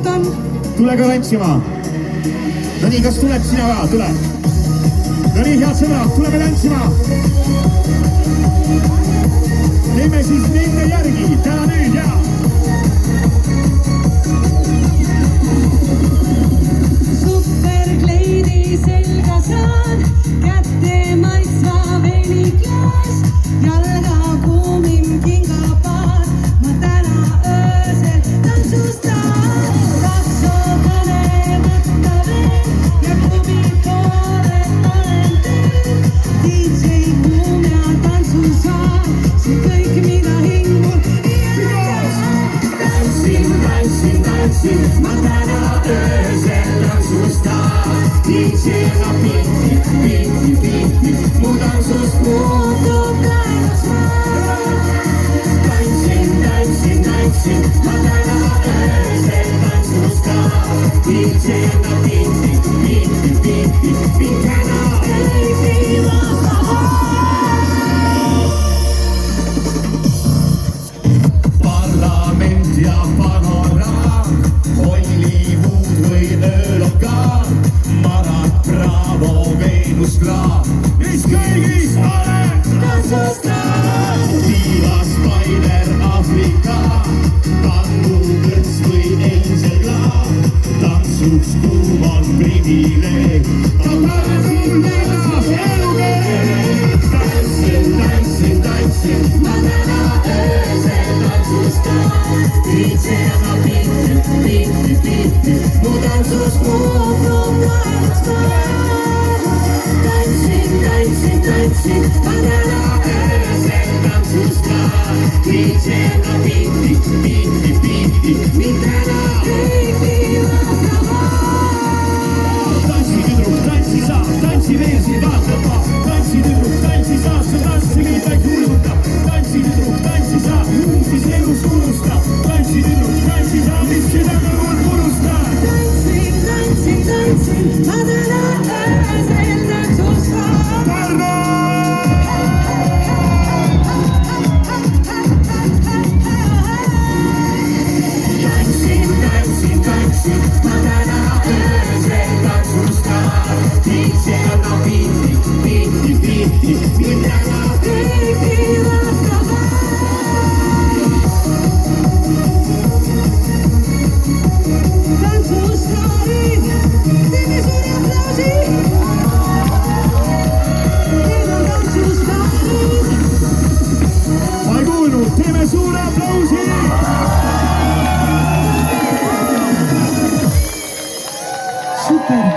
ootan. tule ka tantsima. no nii, kas tuled sina ka, tule. no nii, head sõbrad, tuleme tantsima. teeme siis nende järgi, täna nüüd ja. Superkleidi selga saan, kätte maitsva veiniklaas, jalga kuumim kingapaar, ma täna öösel tantsustan. Takso kõne võtta veel ja klubi poole olen teel. DJ Kuum ja tantsusaal, see kõik, mida hing mul tantsin, ma täna öösel tantsustan. DJ-ga pinti, mu tantsust muutub laevaks maa. Tantsin, ma täna öösel tantsustan. DJ-ga pinti, täna kõigi vaba. Parlament ja panoraam, Hollywood või öölokaal, Marat, Bravo, Venus, Klaar, mis kõigis olen tantsustan. Tiivas, Spider, Aafrika, Kangu, Kõrts või Einselklaar, tantsuks kuum on privileeg, ta tantsin ennast elukeel. Tantsin, ma täna öösel tantsustan. DJ-ga pinti, mu tantsus muutub laevaks maa. Tantsin, ma täna öösel tantsustan. DJ-ga pinti, mind täna kõigi vaba. Tantsitüdruk, tantsi saab, tantsi veel siin vaatama. Tantsitüdruk, tantsi saab, sa tantsi mind vaid hulluta. Tantsitüdruk, tantsi saab, siis elus unusta. Tantsitüdruk, tantsi saab, mis seda kõrval purusta. Tantsin, ma täna öösel tantsustan. Pärnu! Tantsin, ma täna öösel tantsustan. DJ-ga pinti, mind täna kõigi vaba. Tantsustaarid, teeme suure aplausi. Need on tantsustaarid. Ma ei kuulnud, teeme suure aplausi. Super.